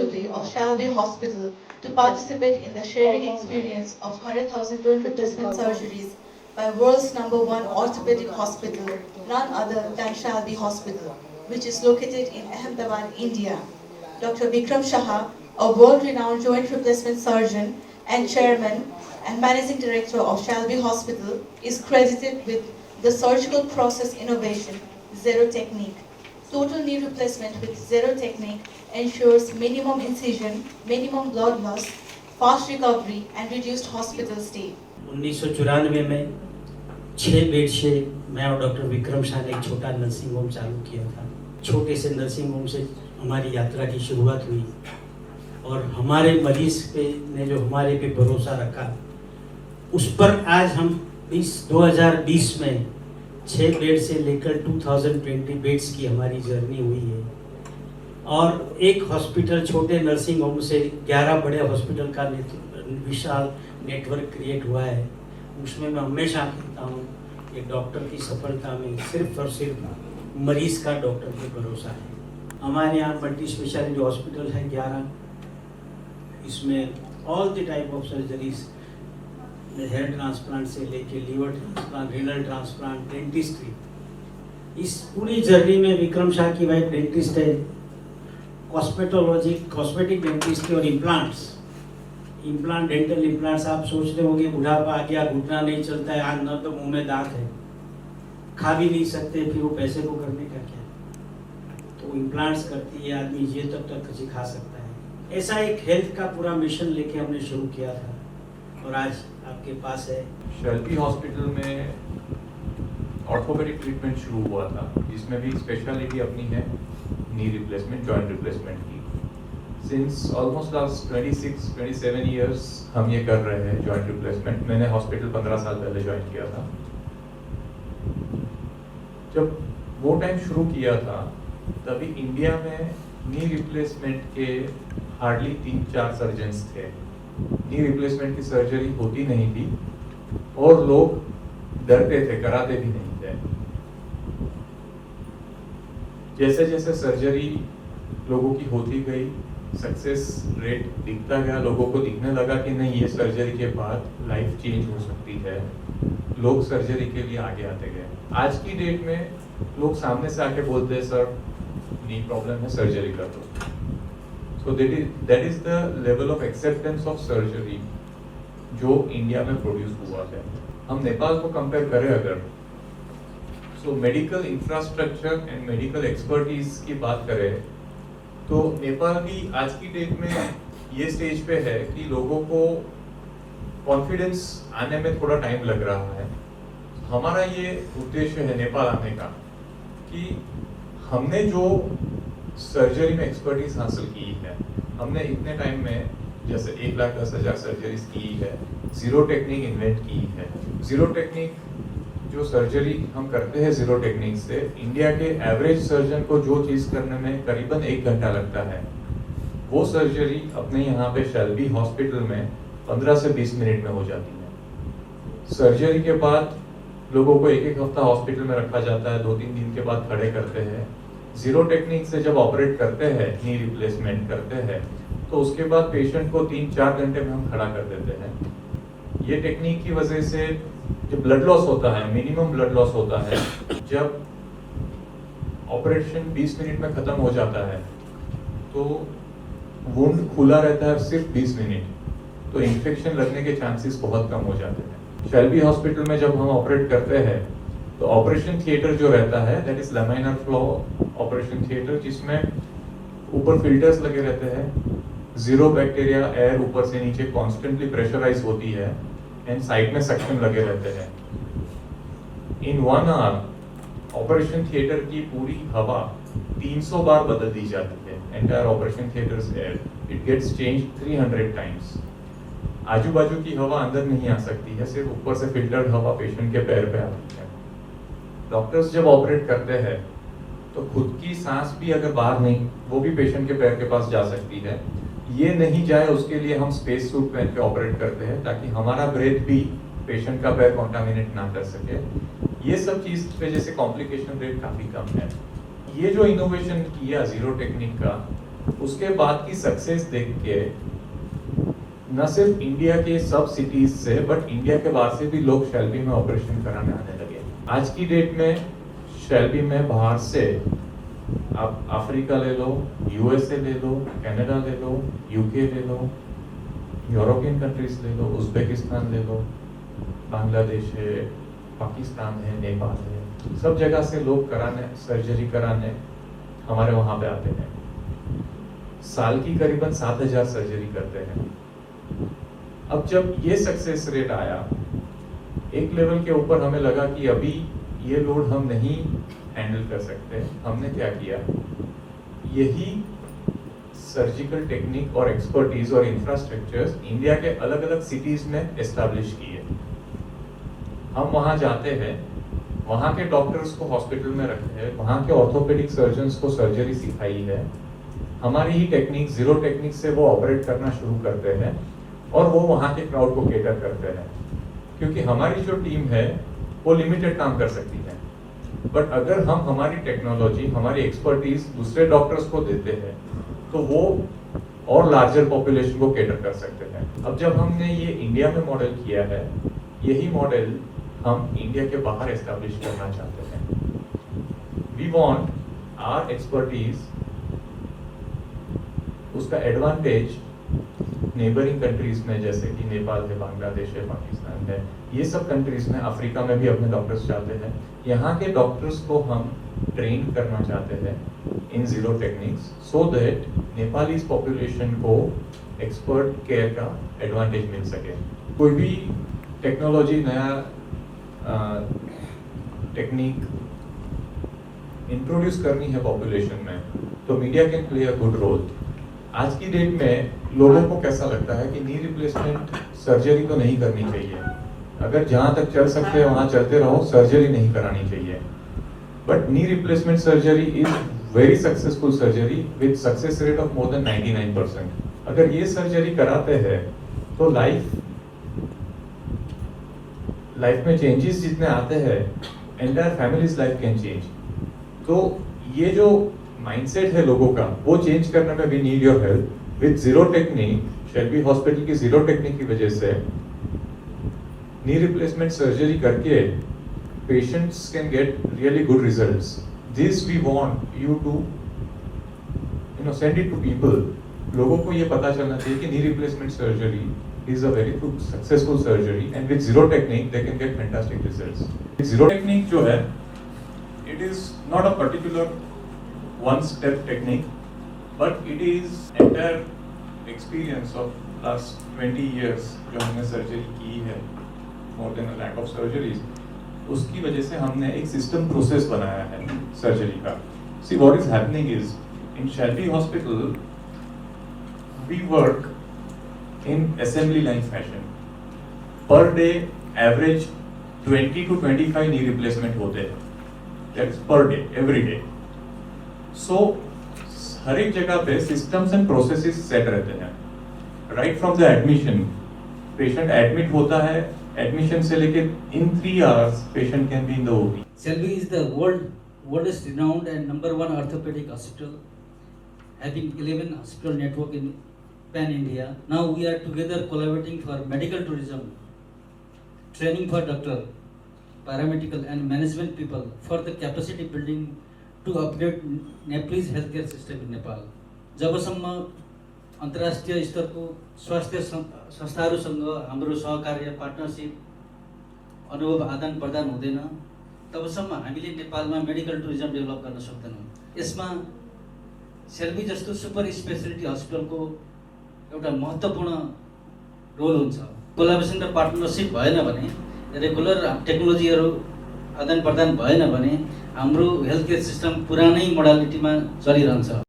faculty of Shalby Hospital to participate in the sharing experience of 100,000 joint replacement surgeries by world's #1 orthopedic hospital, none other than Shalby Hospital, which is located in Ahmedabad, India. Dr. Vikram Shah, a world-renowned joint replacement surgeon and chairman and managing director of Shalby Hospital, is credited with the surgical process innovation, Zero Technique. Total knee replacement with Zero Technique ensures minimum incision, minimum blood loss, fast recovery and reduced hospital stay. 1994 में 6 bed से मैं और doctor Vikram Shah ने एक छोटा nursing home चालू किया था। छोटे से नर्सिंग होम से हमारी यात्रा की शुरुआत हुई और हमारे मरीज पे ने जो हमारे पे भरोसा रखा, उस पर आज हम 2020 में 6 बेड से लेकर 2020 बेड्स की हमारी जर्नी हुई है और एक हॉस्पिटल छोटे नर्सिंग होम से 11 बड़े हॉस्पिटल का विशाल नेटवर्क क्रिएट हुआ है। उसमें मैं हमेशा कहता हूँ कि डॉक्टर की सफलता में सिर्फ और सिर्फ मरीज का डॉक्टर पे भरोसा है। हमारे यहाँ मल्टी स्पेशलिटी हॉस्पिटल है 11, इसमें all the type of surgeries, hair transplant से लेके liver transplant, renal transplant, dentistry. इस पूरी जर्नी में विक्रम शाह की वाइफ डेंटिस्ट है, कॉस्मेटिक डेंटिस्ट और इम्प्लांट्स, डेंटल इम्प्लांट्स। आप सोच रहे होंगे बुढ़ापा आ गया, घुटना नहीं चलता है, आग न तो मुंह में दांत है, खा भी नहीं सकते, फिर वो पैसे को करने का क्या। तो इम्प्लांट्स करती है, आदमी ये तब तक खा सकता है। ऐसा एक हेल्थ का पूरा मिशन लेके हमने शुरू किया था और आज आपके पास है। शैल्बी हॉस्पिटल में ऑर्थोपेडिक ट्रीटमेंट शुरू हुआ था, जिसमें भी स्पेशलिटी अपनी है नी रिप्लेसमेंट, जॉइंट रिप्लेसमेंट की। सिंस ऑलमोस्ट लास्ट 26-27 ईयर्स हम ये कर रहे हैं जॉइंट रिप्लेसमेंट। मैंने हॉस्पिटल 15 साल पहले ज्वाइन किया था। जब वो टाइम शुरू किया था तभी इंडिया में नी रिप्लेसमेंट के हार्डली 3-4 सर्जन्स थे। नी रिप्लेसमेंट की सर्जरी होती नहीं थी और लोग डरते थे, कराते भी नहीं थे। जैसे जैसे सर्जरी लोगों की होती गई, सक्सेस रेट दिखता गया, लोगों को दिखने लगा कि नहीं, ये सर्जरी के बाद लाइफ चेंज हो सकती है। लोग सर्जरी के लिए आगे आते गए। आज की डेट में लोग सामने से आके बोलते हैं, सर नी प्रॉब्लम है, सर्जरी कर दो। So that is the level of acceptance of surgery जो इंडिया में प्रोड्यूस हुआ है। हम नेपाल को कंपेयर करें अगर, so medical infrastructure and medical expertise की बात करें तो नेपाल भी आज की डेट में ये स्टेज पे है कि लोगों को कॉन्फिडेंस आने में थोड़ा टाइम लग रहा है। हमारा ये उद्देश्य है नेपाल आने का कि हमने जो सर्जरी में एक्सपर्टीज हासिल की है, हमने इतने टाइम में जैसे 1,10,000 सर्जरीज की है, जीरो टेक्निक इन्वेंट की है। जीरो टेक्निक जो सर्जरी हम करते हैं जीरो टेक्निक से, इंडिया के एवरेज सर्जन को जो चीज़ करने में करीबन 1 घंटा लगता है, वो सर्जरी अपने यहाँ पे शैल्बी हॉस्पिटल में 15 से 20 मिनट में हो जाती है। सर्जरी के बाद लोगों को 1-1 हफ्ता हॉस्पिटल में रखा जाता है, 2-3 दिन के बाद खड़े करते हैं। जीरो टेक्निक से जब ऑपरेट करते हैं, नी रिप्लेसमेंट करते हैं, तो उसके बाद पेशेंट को 3-4 घंटे में हम खड़ा कर देते हैं। ये टेक्निक की वजह से जो ब्लड लॉस होता है, मिनिमम ब्लड लॉस होता है, जब ऑपरेशन 20 मिनट में खत्म हो जाता है तो वुंड खुला रहता है सिर्फ 20 मिनट, तो इन्फेक्शन लगने के चांसेस बहुत कम हो जाते हैं। शैल्बी हॉस्पिटल में जब हम ऑपरेट करते हैं तो ऑपरेशन थिएटर जो रहता है, that is laminar flow operation theatre, जिसमें ऊपर फिल्टर्स लगे रहते हैं, जीरो बैक्टीरिया एयर ऊपर से नीचे कॉन्स्टेंटली प्रेशराइज होती है एंड साइड में सक्शन लगे रहते हैं। इन 1 आवर ऑपरेशन थिएटर की पूरी हवा 300 बार बदल दी जाती है। Entire operation theatres air, it gets change 300 times. आजू बाजू की हवा अंदर नहीं आ सकती है, सिर्फ ऊपर से फिल्टर्ड हवा पेशेंट के पैर पे आती है। डॉक्टर्स जब ऑपरेट करते हैं तो खुद की सांस भी अगर बाहर नहीं, वो भी पेशेंट के पैर के पास जा सकती है। ये नहीं जाए उसके लिए हम स्पेस सूट पहन के ऑपरेट करते हैं, ताकि हमारा ब्रेथ भी पेशेंट का पैर कॉन्टामिनेट ना कर सके। ये सब चीज पे जैसे कॉम्प्लिकेशन रेट काफी कम है। ये जो इनोवेशन किया जीरो टेक्निक का, उसके बाद की सक्सेस देख के न सिर्फ इंडिया के सब सिटीज से बट इंडिया के बाहर से भी लोग शेल्बी में ऑपरेशन कराने आने लगे। आज की डेट में शेल्बी में बाहर से आप अफ्रीका ले लो, यूएसए ले लो, कनाडा ले लो, यूके ले लो, यूरोपियन कंट्रीज ले लो, उज्बेकिस्तान ले लो, बांग्लादेश है, पाकिस्तान है, नेपाल है, सब जगह से लोग कराने, सर्जरी कराने हमारे वहां पे आते हैं। साल की करीबन 7,000 सर्जरी करते हैं। अब जब ये सक्सेस रेट आया, एक लेवल के ऊपर हमें लगा कि अभी ये लोड हम नहीं हैंडल कर सकते। हमने क्या किया, यही सर्जिकल टेक्निक और एक्सपर्टीज और इंफ्रास्ट्रक्चर्स इंडिया के अलग अलग सिटीज में एस्टैब्लिश किए। हम वहां जाते हैं, वहां के डॉक्टर्स को हॉस्पिटल में रखते हैं, वहां के ऑर्थोपेडिक सर्जन्स को सर्जरी सिखाई है, हमारी ही टेक्निक, जीरो टेक्निक से वो ऑपरेट करना शुरू करते हैं और वो वहां के क्राउड को केटर करते हैं। क्योंकि हमारी जो टीम है वो लिमिटेड काम कर सकती है, बट अगर हम हमारी टेक्नोलॉजी, हमारी एक्सपर्टीज दूसरे डॉक्टर्स को देते हैं तो वो और लार्जर पॉपुलेशन को केटर कर सकते हैं। अब जब हमने ये इंडिया में मॉडल किया है, यही मॉडल हम इंडिया के बाहर एस्टैब्लिश करना चाहते हैं। वी वांट आवर एक्सपर्टीज, उसका एडवांटेज नेबरिंग कंट्रीज में जैसे कि नेपाल है, बांग्लादेश है, पाकिस्तान है, ये सब कंट्रीज में, अफ्रीका में भी अपने डॉक्टर्स चाहते हैं। यहाँ के डॉक्टर्स को हम ट्रेन करना चाहते हैं in zero techniques, so that Nepalese population को एक्सपर्ट केयर का एडवांटेज मिल सके। कोई भी टेक्नोलॉजी, नया टेक्निक इंट्रोड्यूस करनी है पॉपुलेशन में, तो media can play a good role. आज की डेट में लोगों को कैसा लगता है कि नी रिप्लेसमेंट सर्जरी तो नहीं करनी चाहिए, अगर जहां तक चल सकते हैं वहां चलते रहो, सर्जरी नहीं करानी चाहिए। But knee replacement surgery is very successful surgery with success rate of more than 99%। अगर ये सर्जरी कराते हैं तो लाइफ में चेंजेस जितने आते हैं, entire families life can change. तो ये जो माइंडसेट है लोगों का, वो चेंज करने में we need your help with zero technique. Shalby hospital की जीरो टेक्निक की वजह से नी रिप्लेसमेंट सर्जरी करके patients can get really good results. This we want you to send it to people. लोगों को ये पता चलना चाहिए कि knee replacement surgery is a very good successful surgery and with zero technique they can get fantastic results. Zero technique जो है, it is not a particular one step technique, but it is entire experience of last 20 years जो हमने surgery की है, more than a lakh of surgeries, उसकी वजह से हमने एक सिस्टम प्रोसेस बनाया है सर्जरी का। See what is happening is in Shelby Hospital we work in assembly line fashion. Per day average 20 to 25 knee replacement होते हैं, that is per day, every day. So हर एक जगह पे systems and processes set रहते हैं। Right from the admission, patient admit होता है, admission से लेके in 3 hours patient can be in the OP. Shelby is the world's renowned and #1 orthopedic hospital, having 11 hospital network in pan-India. Now we are together collaborating for medical tourism, training for doctor, paramedical and management people for the capacity building to upgrade Nepalese healthcare system in Nepal. जबसम्म अन्तर्राष्ट्रिय स्तरको स्वास्थ्य संस्थाहरूसँग हाम्रो सहकार्य, partnership, अनुभव आदान प्रदान हुँदैन, तबसम्म हामीले नेपालमा मेडिकल टुरिज्म डेभलप गर्न सक्दैनौँ। यसमा सेल्बी जस्तो सुपर स्पेशलिटी हस्पिटलको एउटा महत्त्वपूर्ण रोल हुन्छ। कोलाबोरेसन र पार्टनरसिप भएन भने, रेगुलर टेक्नोलोजीहरू आदान प्रदान भएन भने हाम्रो हेल्थ केयर सिस्टम पुरानै मोडालिटीमा चलिरहन्छ।